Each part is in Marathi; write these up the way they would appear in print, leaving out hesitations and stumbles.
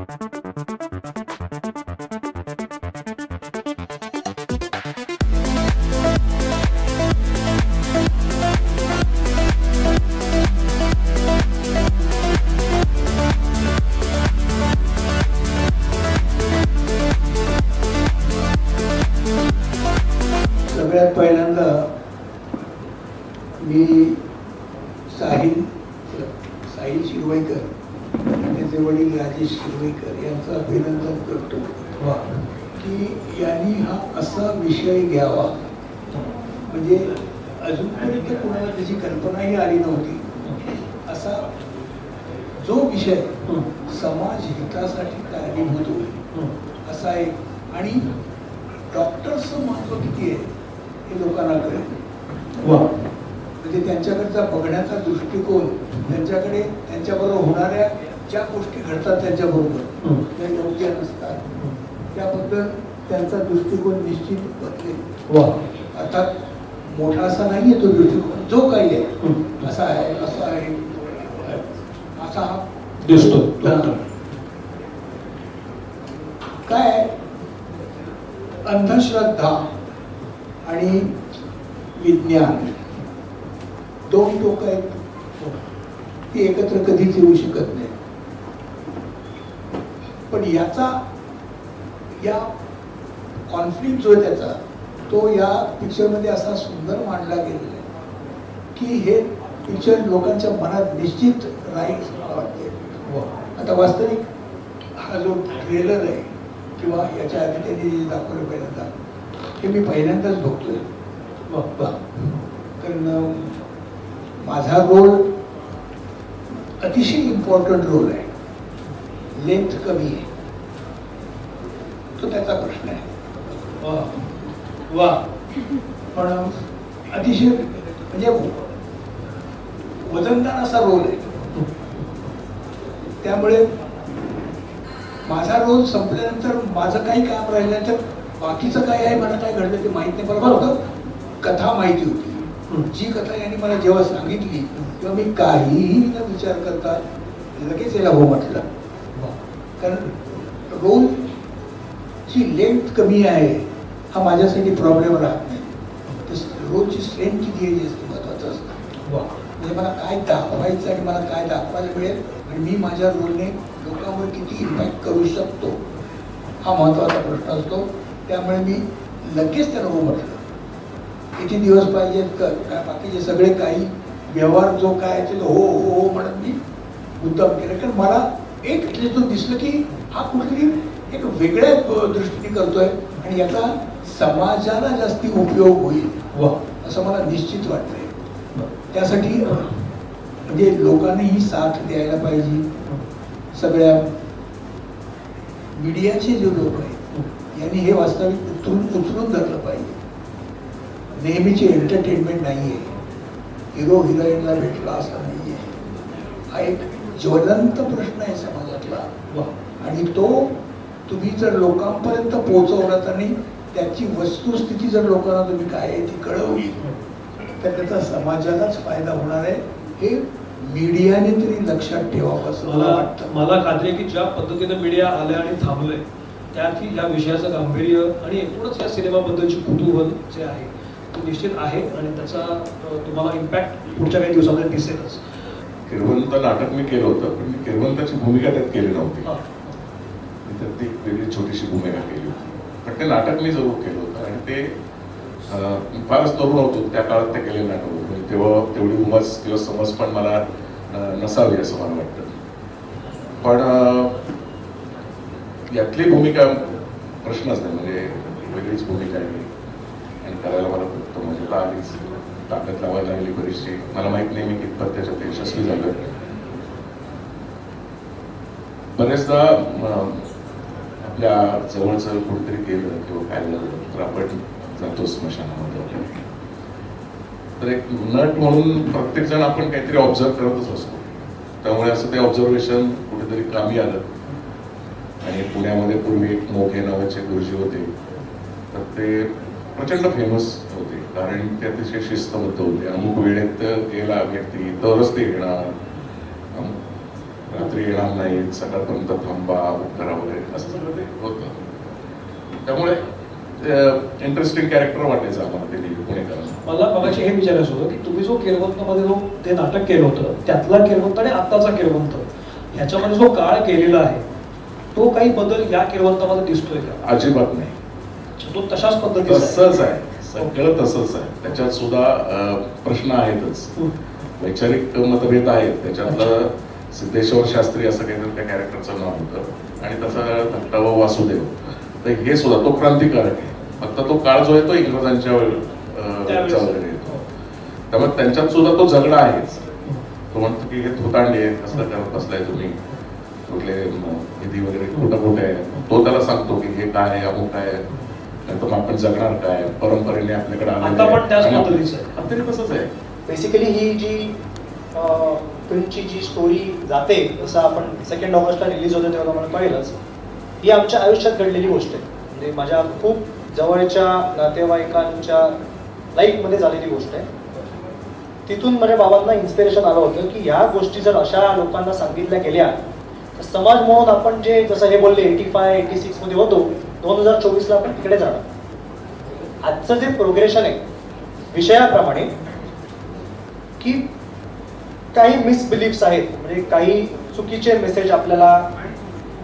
सगळ्यात पहिल्यांदा मी साहिल शिरवईकर आणि त्याचे वडील राजेश शिरवईकर यांचं अभिनंदन करतो की यांनी हा असा विषय घ्यावा, म्हणजे अजूनपर्यंत कोणाला त्याची कल्पनाही आली नव्हती. असा जो विषय समाज हितासाठी कारणीभूत होईल असा एक, आणि डॉक्टर्सचं महत्व किती आहे हे लोकांना कळेल. म्हणजे त्यांच्याकडचा बघण्याचा दृष्टिकोन, त्यांच्याकडे त्यांच्याबरोबर होणाऱ्या ज्या गोष्टी घडतात त्यांच्याबरोबर त्या योग्य नसतात, त्याबद्दल त्यांचा दृष्टिकोन निश्चित बदलेल. अर्थात मोठा असा नाही आहे तो दृष्टिकोन, जो काही आहे असा आहे असा आहे असा हा दिसतो. काय अंधश्रद्धा आणि विज्ञान दोन टोकं आहेत, ती एकत्र कधीच येऊ शकत नाही. पण याचा या कॉन्फ्लिक्ट जो आहे त्याचा तो या पिक्चरमध्ये असा सुंदर मांडला गेलेला आहे की हे पिक्चर लोकांच्या मनात निश्चित राहील मला वाटते. आता वास्तविक हा जो ट्रेलर आहे किंवा याच्या आधी त्यांनी दाखवलं पहिल्यांदा, हे मी पहिल्यांदाच बघतोय. कारण माझा रोल अतिशय इम्पॉर्टंट रोल आहे, लेंथ कमी आहे, तो त्याचा प्रश्न आहे. पण अतिशय म्हणजे वजनदार असा रोल आहे. त्यामुळे माझा रोल संपल्यानंतर माझं काही काम राहिलं तर बाकीचं काय आहे, मला काय घडलं ते माहित नाही. बरोबर, कथा माहिती होती. जी कथा यांनी मला जेव्हा सांगितली तेव्हा मी काहीही न विचार करता लगेच याला हो म्हटलं. कारण रोलची लेंथ कमी आहे हा माझ्यासाठी प्रॉब्लेम राहत नाही. रोलची स्ट्रेंथ किती आहे हे महत्वाचं असतं. म्हणजे मला काय दाखवायचं आणि मला काय दाखवायला मिळेल आणि मी माझ्या रोलने लोकांवर किती इम्पॅक्ट करू शकतो हा महत्वाचा प्रश्न असतो. त्यामुळे मी लगेच त्याला हो म्हटलं. किती दिवस पाहिजेत काय बाकीचे सगळे काही व्यवहार जो काय ते हो हो हो म्हणत मी मुद्दाम केलं. कारण मला एक जो दिसलं की हा कुठेतरी एक वेगळ्या दृष्टीने करतोय आणि याचा समाजाला जास्ती उपयोग होईल असं मला निश्चित वाटतंय. त्यासाठी म्हणजे लोकांनीही साथ द्यायला पाहिजे. सगळ्या मीडियाचे जे लोक आहेत यांनी हे वास्तविक उचलून धरलं पाहिजे. नेहमीची एंटरटेनमेंट नाहीये, हिरो हिरोईनला भेटला असं नाहीये. हा एक ज्वलंत प्रश्न आहे समाजातला आणि तो तुम्ही जर लोकांपर्यंत पोहोचवलात आणि त्याची वस्तुस्थिती जर लोकांना तुम्ही काय आहे ती कळवली तर त्याचा समाजालाच फायदा होणार आहे. हे मीडियाने तरी लक्षात ठेवावं असं मला वाटतं. मला खात्री आहे की ज्या पद्धतीने मीडिया आल्या आणि थांबले त्यात या विषयाचं गांभीर्य आणि एकूणच या सिनेमाबद्दलची कुतूहल जे आहे ते निश्चित आहे आणि त्याचा तुम्हाला इम्पॅक्ट पुढच्या काही दिवसामध्ये दिसेलच. किरवंत नाटक मी केलं होतं, पण मी किरवंताची भूमिका त्यात केली नव्हती. तर ती वेगळी छोटीशी भूमिका केली होती. पण ते नाटक मी जरूर केलं होतं आणि ते फारच तरुण होतो त्या काळात ते केलेलं नाटक होतं. म्हणजे तेव्हा तेवढी उमज किंवा समज पण मला नसावी असं मला वाटतं. पण यातली भूमिका प्रश्नच नाही, म्हणजे वेगळीच भूमिका आहे आणि करायला मला खूप मजा आलीच. ताकद लावायला लागली बरीचशी. मला माहित नाही मी कितपत त्याच्यात यशस्वी झालो. बरेचदा आपल्या जवळचं कुठेतरी गेलं किंवा काय झालं तर आपण जातो स्मशानामध्ये. तर एक नट म्हणून प्रत्येक जण आपण काहीतरी ऑब्झर्व करतच असतो. त्यामुळे असं ते ऑब्झर्वेशन कुठेतरी कामी आलं. आणि पुण्यामध्ये पूर्वी एक मोघे नावाचे गुरुजी होते, तर ते प्रचंड फेमस होते कारण ते अतिशय शिस्तबद्ध होते. अमुक वेळेत गेला व्यक्ती तरच ते घेणार, रात्री येणार नाही, सकाळपर्यंत थांबा, करा वगैरे असं सगळं ते होतं. त्यामुळे इंटरेस्टिंग कॅरेक्टर वाटायचं आम्हाला ते पुणेकरांना. मला मगाशी हे विचारायचं होतं की तुम्ही जो केरवंतमध्ये जो ते नाटक केलं होतं त्यातला केरवंत आणि आत्ताचा केरवंत ह्याच्यामध्ये जो काळ केलेला आहे तो काही बदल या केरवंतामध्ये दिसतोय का? अजिबात नाही, तो तशाच पद्धतीचा तसंच आहे, सगळं तसंच आहे. त्याच्यात सुद्धा प्रश्न आहेतच, वैचारिक मतभेद आहेत. त्याच्यातलं सिद्धेश्वर शास्त्री असं काहीतरी त्या कॅरेक्टरचं नाव होतं आणि त्याचा धाकटा भाऊ वासुदेव, तर हे सुद्धा तो क्रांतिकारक आहे. फक्त तो काळ जो आहे तो इंग्रजांच्या वगैरे येतो, त्यामुळे त्यांच्यात सुद्धा तो झगडा आहेच. तो म्हणतो की हे थोतांडे कसं करत बसलाय तुम्ही, कुठले विधी वगैरे कुठं कुठे आहे. तो त्याला सांगतो की हे काय आहे, अमुक काय आहे, नाही तर मग आपण जगणार काय, परंपरेने आपल्याकडे आता पण त्याच पद्धतीचं आहे. आता तरी तसंच आहे. बेसिकली ही जी फिल्मची जी स्टोरी जाते, जसं आपण 2 ऑगस्टला रिलीज होते तेव्हा मला कळेलच, ही आमच्या आयुष्यात घडलेली गोष्ट आहे. म्हणजे माझ्या खूप जवळच्या नातेवाईकांच्या लाईफमध्ये झालेली गोष्ट आहे. तिथून माझ्या बाबांना इन्स्पिरेशन आलं होतं की ह्या गोष्टी जर अशा लोकांना सांगितल्या गेल्या तर समाज म्हणून आपण जे जसं हे बोलले 85-86 मध्ये होतो, 2024ला आपण तिकडे जाणार. आजचं जे प्रोग्रेशन आहे विषयाप्रमाणे की काही मिसबिलीफ्स आहेत, म्हणजे काही चुकीचे मेसेज आपल्याला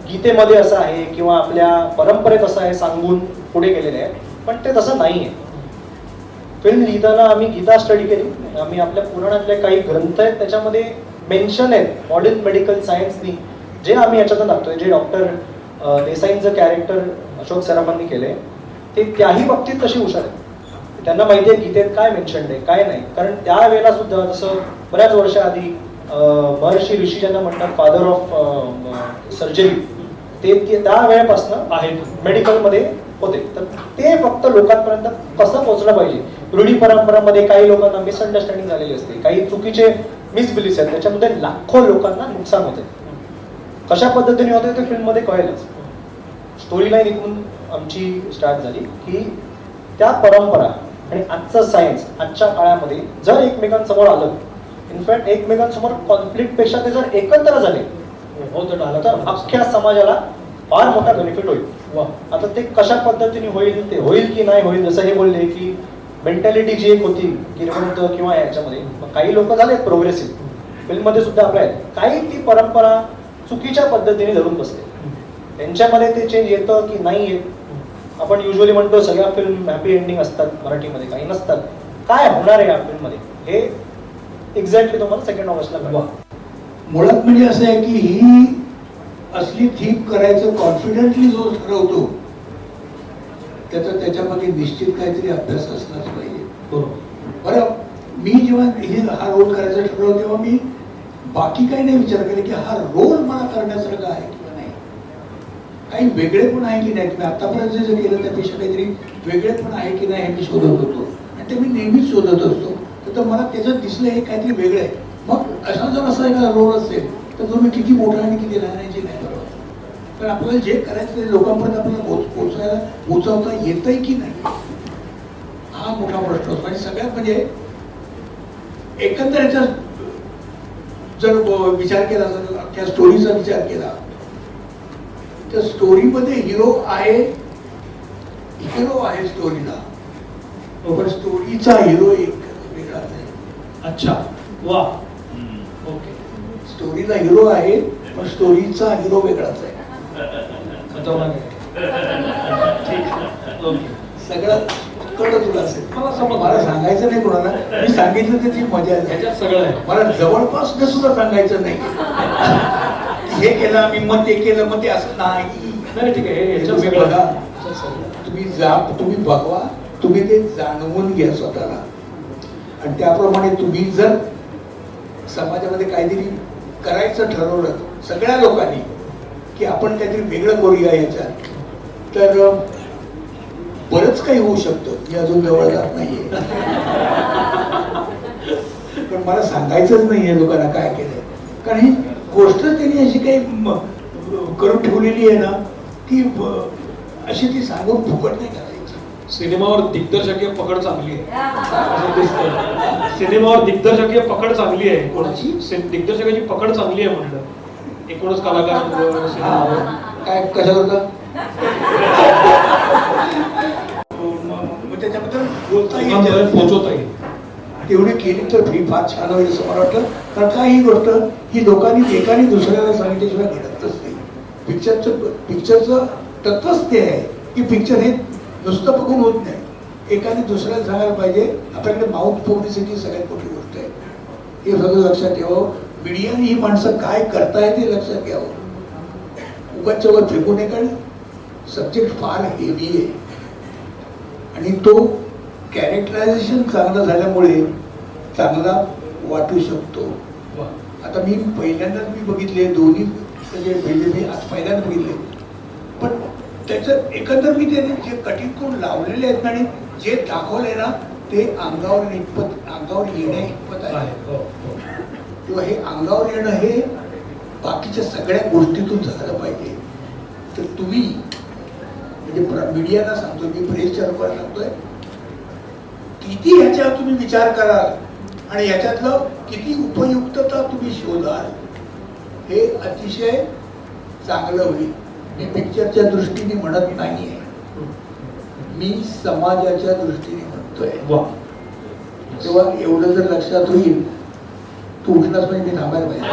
गीतेमध्ये असं आहे किंवा आपल्या परंपरेत असं आहे सांगून पुढे गेलेले आहे, पण ते तसं नाही आहे. फिल्म लिहिताना आम्ही गीता स्टडी केली, आम्ही आपल्या पुराणातले काही ग्रंथ आहेत त्याच्यामध्ये मेन्शन आहेत मॉडर्न मेडिकल सायन्सनी, जे आम्ही याच्यातून दाखवतोय. जे डॉक्टर देसाईंचं कॅरेक्टर अशोक सराफांनी केलंय ते त्याही बाबतीत तशी हुशार आहेत. त्यांना माहिती आहे गीतेत काय मेन्शन आहे काय नाही, कारण त्यावेळेला सुद्धा जसं बऱ्याच वर्षाआधी महर्षी ऋषी ज्यांना म्हणतात फादर ऑफ सर्जरी, ते त्या वेळेपासून आहेत मेडिकलमध्ये होते. तर ते फक्त लोकांपर्यंत कसं पोहोचलं पाहिजे. रूढी परंपरामध्ये काही लोकांना मिसअंडरस्टँडिंग झालेली असते, काही चुकीचे मिसबिलीफ्स आहेत, त्याच्यामध्ये लाखो लोकांना नुकसान होते. कशा पद्धतीने होते ते फिल्ममध्ये कळेलच. स्टोरी लाईन इथून आमची स्टार्ट झाली की त्या परंपरा आणि आजचं सायन्स आजच्या काळामध्ये जर एकमेकांसमोर आलं, इनफॅक्ट एकमेकांसमोर कॉन्फ्लिक्ट पेक्षा ते जर एकत्र झाले तर अख्ख्या समाजाला फार मोठा बेनिफिट होईल. आता ते कशा पद्धतीने होईल, ते होईल की नाही होईल, जसं हे बोलले की मेंटॅलिटी जी एक होती किरवंत किंवा याच्यामध्ये काही लोक झाले प्रोग्रेसिव्ह, फिल्ममध्ये सुद्धा आपल्या आहेत, काही ती परंपरा चुकीच्या पद्धतीने धरून बसते. त्यांच्यामध्ये ते चेंज येतं की नाही येत. आपण युजली म्हणतो सगळ्या फिल्म हॅपी एंडिंग असतात, मराठीमध्ये काही नसतात. काय होणार आहे या फिल्ममध्ये हे एक्झॅक्टली तुम्हाला 2 ऑगस्टला कळवा. मुळात म्हणजे असं आहे की ही असली थीम करायचं कॉन्फिडेंटली जो ठरवतो त्याच्यामध्ये निश्चित काहीतरी अभ्यास असलाच पाहिजे. बरं, मी जेव्हा हा रोल करायचा ठरवलं तेव्हा मी बाकी काही नाही विचार केला की हा रोल मला करण्यासारखा आहे किंवा नाही, काही वेगळे पण आहे की नाही. मी आतापर्यंत जे केलं त्यापेक्षा काहीतरी वेगळे पण आहे की नाही हे मी शोधत होतो आणि ते मी नेहमीच शोधत असतो. तर मला त्याच्यात दिसलं हे काहीतरी वेगळं आहे. मग असा जर असा एखादा रोल असेल तर तो मी किती मोठा आणि किती लहान आहे जे नाही बरोबर. पण आपल्याला जे करायचं ते लोकांपर्यंत आपल्याला पोचवता येतंय की नाही हा मोठा प्रश्न असतो. आणि सगळ्यात म्हणजे एकंदर याचा जर विचार केला, जर अख्ख्या स्टोरीचा विचार केला तर स्टोरीमध्ये हिरो आहे स्टोरीला, पण स्टोरीचा हिरो एक वेगळाच आहे. अच्छा, वा, ओके. स्टोरीला हिरो आहे पण स्टोरीचा हिरो वेगळाच आहे. सगळं कळलं तुला असेल. मला सांगायचं नाही कोणाला, मी सांगितलं त्याची मजा आहे. सगळं आहे. मला जवळपास सुद्धा सांगायचं नाही हे केलं आम्ही मग ते केलं मग ते असं नाही. ठीक आहे. बघा, तुम्ही बघवा, तुम्ही ते जाणवून घ्या स्वतःला आणि त्याप्रमाणे तुम्ही जर समाजामध्ये काहीतरी करायचं ठरवलं सगळ्या लोकांनी की आपण काहीतरी वेगळं करूया याच्यात, तर बरंच काही होऊ शकतं. मी अजून जवळ जात नाहीये पण मला सांगायचंच नाहीये लोकांना काय केलंय, कारण ही गोष्ट त्यांनी अशी काही करून ठेवलेली आहे ना की अशी ती सांगून फुकट नाही करायची. सिनेमावर दिग्दर्शकीय पकड चांगली आहे. सिनेमावर दिग्दर्शकीय पकड चांगली आहे. कोणाची? दिग्दर्शकाची पकड चांगली आहे म्हटलं. एकूणच कलाकार सिनेमा काय कसं होतं मग त्याच्याबद्दल बोलता येईल पोहोचवता येईल. तेवढी केली तर ही फार छान होईल असं मला वाटतं. कारण का ही गोष्ट ही लोकांनी एकाने दुसऱ्याला सांगितल्याशिवाय घडतच नाही. पिक्चरचं तत्वच ते आहे की पिक्चर हे नुसतं बघून होत नाही, एकाने दुसऱ्याला सांगायला पाहिजे. आपल्याकडे माउथ पब्लिसिटी सगळ्यात मोठी गोष्ट आहे, हे सगळं लक्षात ठेवावं. मीडियाने ही माणसं काय करताय ते लक्षात घ्यावं. उगाच चौकात फेकू नये, कारण सब्जेक्ट फार हेवी आहे आणि तो कॅरेक्टरायझेशन चांगलं झाल्यामुळे चांगला वाटू शकतो. आता मी पहिल्यांदाच बघितले दोन्ही मी आज पहिल्यांदा बघितले, पण त्याचं एकंदर मी त्याने जे कटिंग करून लावलेले आहेत आणि जे दाखवले ना ते अंगावर येण्या इतपत आहे. किंवा हे अंगावर येणं हे बाकीच्या सगळ्या गोष्टीतून झालं पाहिजे. तर तुम्ही म्हणजे मीडियाला सांगतोय, मी प्रेसच्या लोकांना सांगतोय, किती ह्याच्यावर तुम्ही विचार कराल आणि याच्यातलं किती उपयुक्तता तुम्ही शोधाल हे अतिशय चांगलं होईल. मी पिक्चरच्या दृष्टीने म्हणत नाहीये, मी समाजाच्या दृष्टीने म्हणतोय. तेव्हा एवढं जर लक्षात होईल, तू उठलाच म्हणजे मी थांबायला पाहिजे.